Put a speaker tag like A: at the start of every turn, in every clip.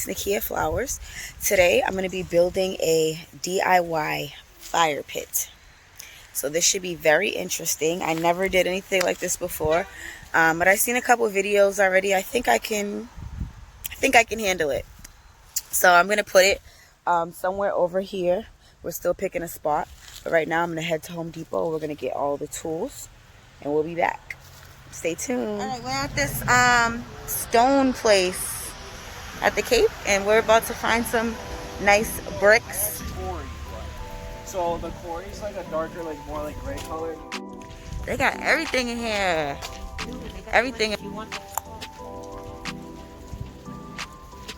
A: It's Nakia Flowers. Today I'm going to be building a DIY fire pit. So this should be very interesting. I never did anything like this before, but I've seen a couple videos already. I think I can handle it. So I'm going to put it somewhere over here. We're still picking a spot, but right now I'm going to head to Home Depot. We're going to get all the tools, and we'll be back. Stay tuned. All right, we're at this stone place at the Cape, and we're about to find some nice bricks.
B: Quarry. So the quarry is like a darker, like more like gray color.
A: They got everything in here. Everything.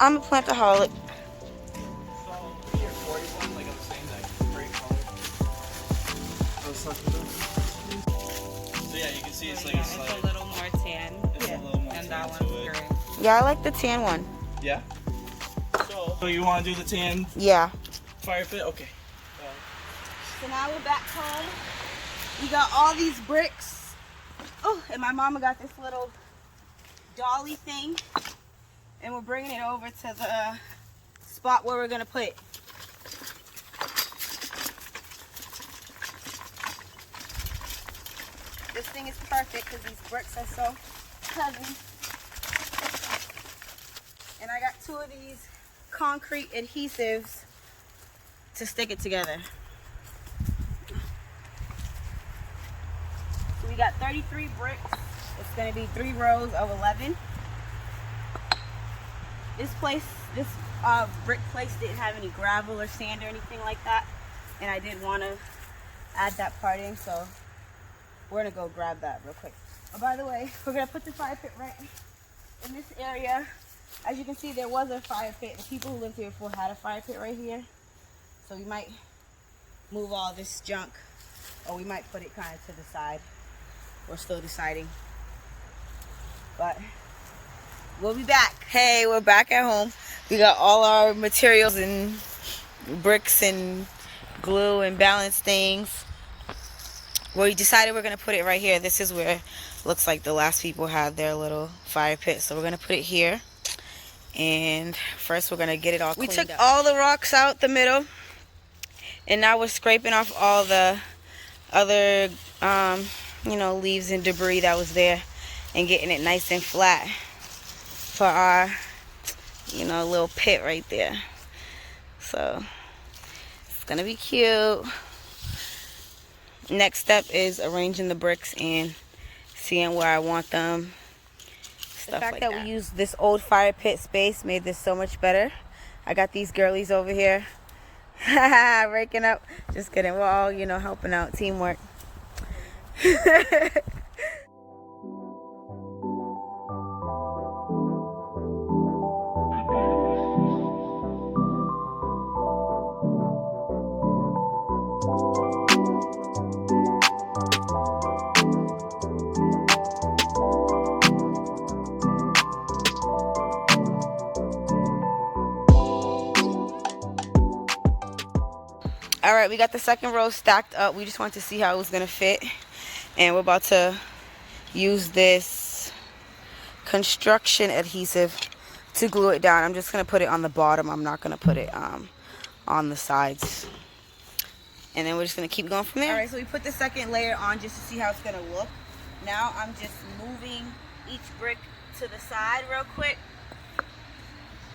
A: I'm a plantaholic.
B: So your quarry one, like I'm saying, like gray color. So yeah, you can see it's like
C: it's a little more tan.
B: It's a little more
C: And
B: tan
C: that
B: to
C: one's
B: it.
C: gray.
A: Yeah, I like the tan one.
B: Yeah. So you want to do the tan
A: Yeah.
B: fire pit? Okay.
A: So now we're back home. We got all these bricks. Oh, and my mama got this little dolly thing. And we're bringing it over to the spot where we're going to put it. This thing is perfect because these bricks are so heavy. And I got 2 of these concrete adhesives to stick it together. So we got 33 bricks. It's going to be 3 rows of 11. This brick place didn't have any gravel or sand or anything like that. And I did want to add that part in, so we're going to go grab that real quick. Oh, by the way, we're going to put the fire pit right in this area. As you can see, there was a fire pit. The people who lived here before had a fire pit right here. So we might move all this junk, or we might put it kind of to the side. We're still deciding. But we'll be back. Hey, we're back at home. We got all our materials and bricks and glue and balance things. We decided we're going to put it right here. This is where it looks like the last people had their little fire pit. So we're going to put it here. And first we're going to get it all cleaned up. We took all the rocks out the middle. And now we're scraping off all the other, leaves and debris that was there. And getting it nice and flat for our, little pit right there. So it's going to be cute. Next step is arranging the bricks and seeing where I want them. The fact that we used this old fire pit space made this so much better. I got these girlies over here raking up. Just kidding. We're all, helping out. Teamwork. All right, we got the second row stacked up. We just wanted to see how it was going to fit. And we're about to use this construction adhesive to glue it down. I'm just going to put it on the bottom. I'm not going to put it on the sides. And then we're just going to keep going from there. All right, so we put the second layer on just to see how it's going to look. Now I'm just moving each brick to the side real quick.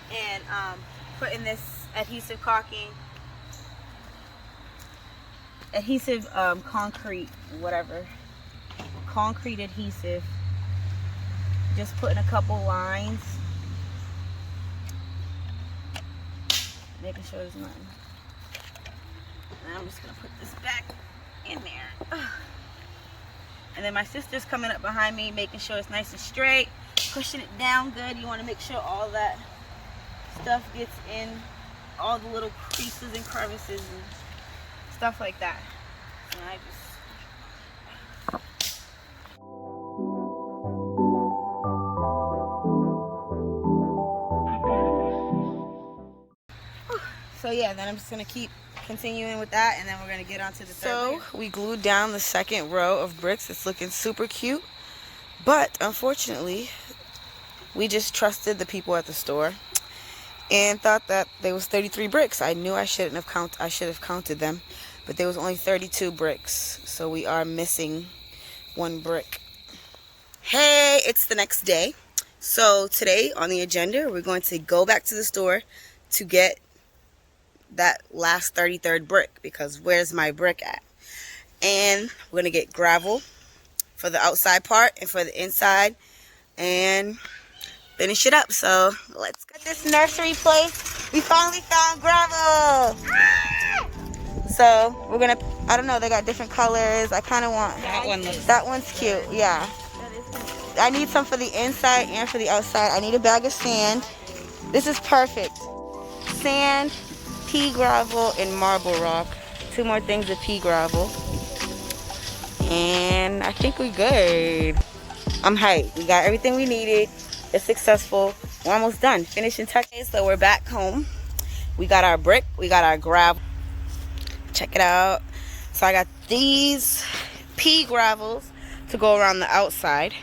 A: And putting this adhesive caulking. Concrete, whatever. Concrete adhesive. Just putting a couple lines. Making sure there's nothing. And I'm just going to put this back in there. And then my sister's coming up behind me, making sure it's nice and straight. Pushing it down good. You want to make sure all that stuff gets in all the little creases and crevices and stuff like that. And I just so yeah, then I'm just gonna keep continuing with that, and then we're gonna get onto the third layer. We glued down the second row of bricks. It's looking super cute, but unfortunately we just trusted the people at the store and thought that there was 33 bricks. I knew I should have counted them, but there was only 32 bricks. So we are missing one brick. Hey, it's the next day. So today on the agenda, we're going to go back to the store to get that last 33rd brick, because where's my brick at? And we're going to get gravel for the outside part and for the inside and finish it up. So let's go. At this nursery place, we finally found gravel. So we're gonna, I don't know, they got different colors. I kind of want that one's cute. Yeah, I need some for the inside and for the outside. I need a bag of sand. This is perfect. Sand, pea gravel, and marble rock. 2 more things of pea gravel, and I think we're good. I'm hyped. We got everything we needed. It's successful. We're almost done. Finishing touches. So we're back home. We got our brick. We got our gravel. Check it out. So I got these pea gravels to go around the outside.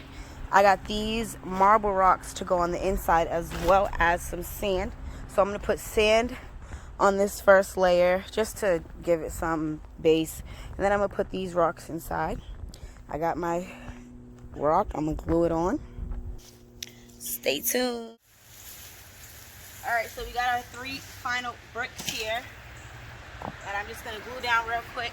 A: I got these marble rocks to go on the inside, as well as some sand. So I'm going to put sand on this first layer just to give it some base. And then I'm going to put these rocks inside. I got my rock. I'm going to glue it on. Stay tuned. Alright, so we got our 3 final bricks here that I'm just going to glue down real quick.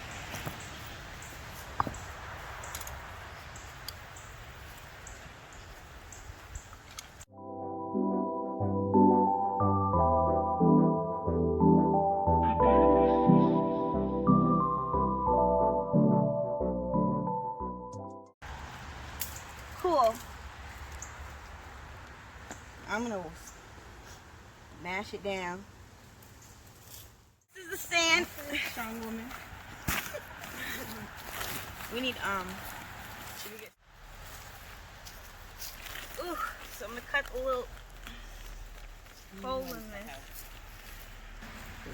A: Cool. I'm going to mash it down. This is the sand. Strong woman. We need, should we get... Ooh, so I'm going to cut a little hole in this.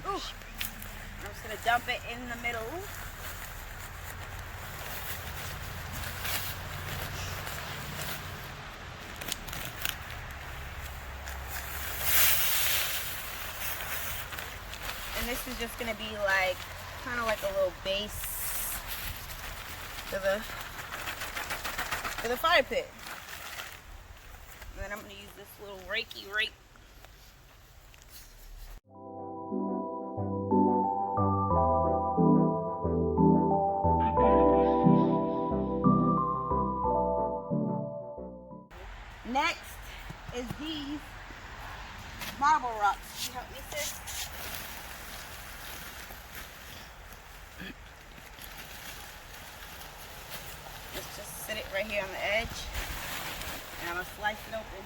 A: Ooh. I'm just going to dump it in the middle. And this is just going to be like, kind of like a little base for the fire pit. And then I'm going to use this little rakey rake. Next is these marble rocks. Can you help me, sis? Let's just sit it right here on the edge, and I'm going to slice it open.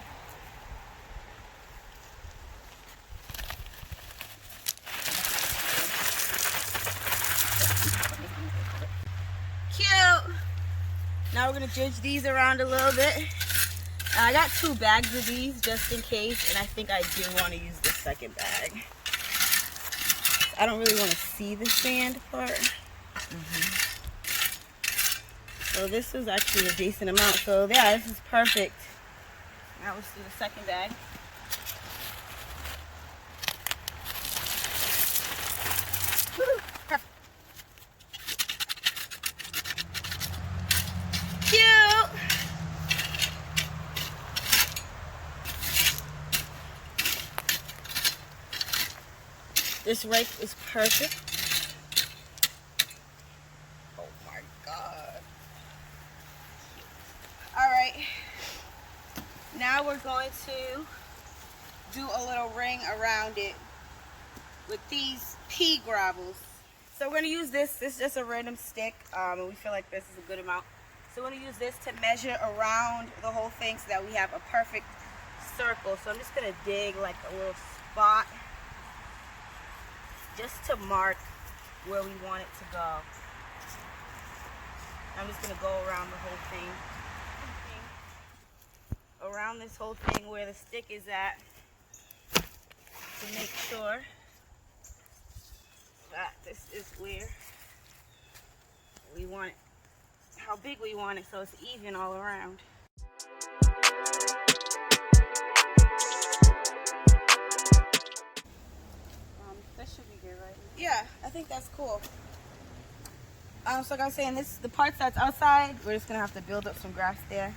A: Cute! Now we're going to judge these around a little bit. I got 2 bags of these just in case, and I think I do want to use the second bag. I don't really want to see the sand part. So this was actually a decent amount. So yeah, this is perfect. Now let's do the second bag. Cute! This rake is perfect. Oh my God. Alright. Now we're going to do a little ring around it with these pea gravels. So we're going to use this. This is just a random stick. And we feel like this is a good amount. So we're going to use this to measure around the whole thing so that we have a perfect circle. So I'm just going to dig like a little spot just to mark where we want it to go. I'm just going to go around the whole thing. Around this whole thing where the stick is at, to make sure that this is where we want it, how big we want it, so it's even all around. Yeah, I think that's cool. So like I was saying, the parts that's outside, we're just gonna have to build up some grass there.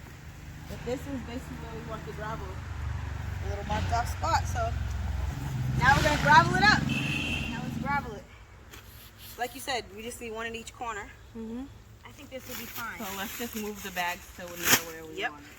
A: But this is basically where we want the gravel, a little marked off spot. So now we're gonna gravel it up. Now let's gravel it. Like you said, we just need one in each corner. I think this will be fine.
C: So let's just move the bags so we know where we
A: Yep.
C: want it.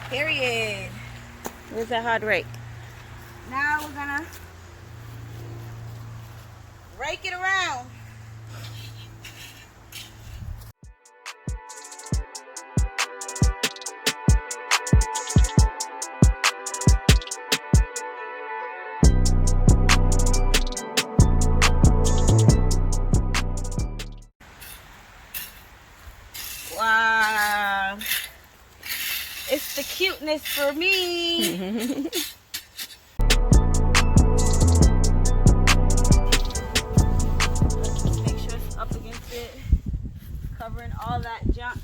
A: Period.
C: Where's that hard rake?
A: Now we're gonna rake it around. Wow. It's the cuteness for me. Make sure it's up against it, covering all that junk.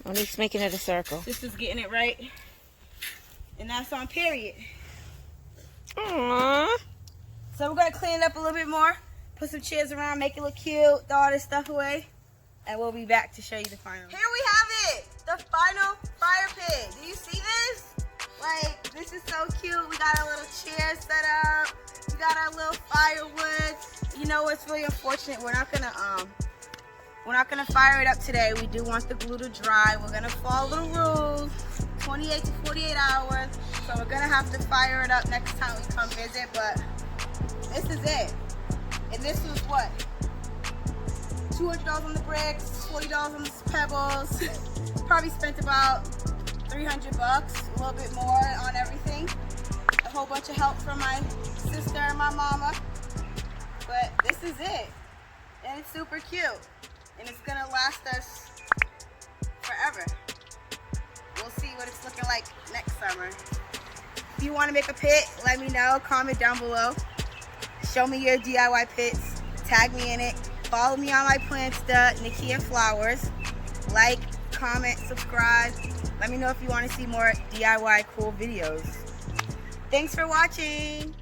C: At least making it a circle.
A: This is getting it right. And that's on period.
C: Aww.
A: So we're gonna clean it up a little bit more, put some chairs around, make it look cute, throw all this stuff away, and we'll be back to show you the final. Here we have it, the final fire pit. Do you see this? Like, this is so cute. We got our little chair set up. We got our little firewood. You know what's really unfortunate? We're not gonna fire it up today. We do want the glue to dry. We're gonna follow the rules, 28 to 48 hours. So we're gonna have to fire it up next time we come visit, but this is it. And this was what? $200 on the bricks, $40 on the pebbles. Probably spent about $300, a little bit more on everything. A whole bunch of help from my sister and my mama. But this is it. And it's super cute. And it's gonna last us forever. We'll see what it's looking like next summer. If you want to make a pit, let me know. Comment down below. Show me your DIY pits. Tag me in it. Follow me on my Plantsta, Nakia Flowers. Like, comment, subscribe. Let me know if you want to see more DIY cool videos. Thanks for watching.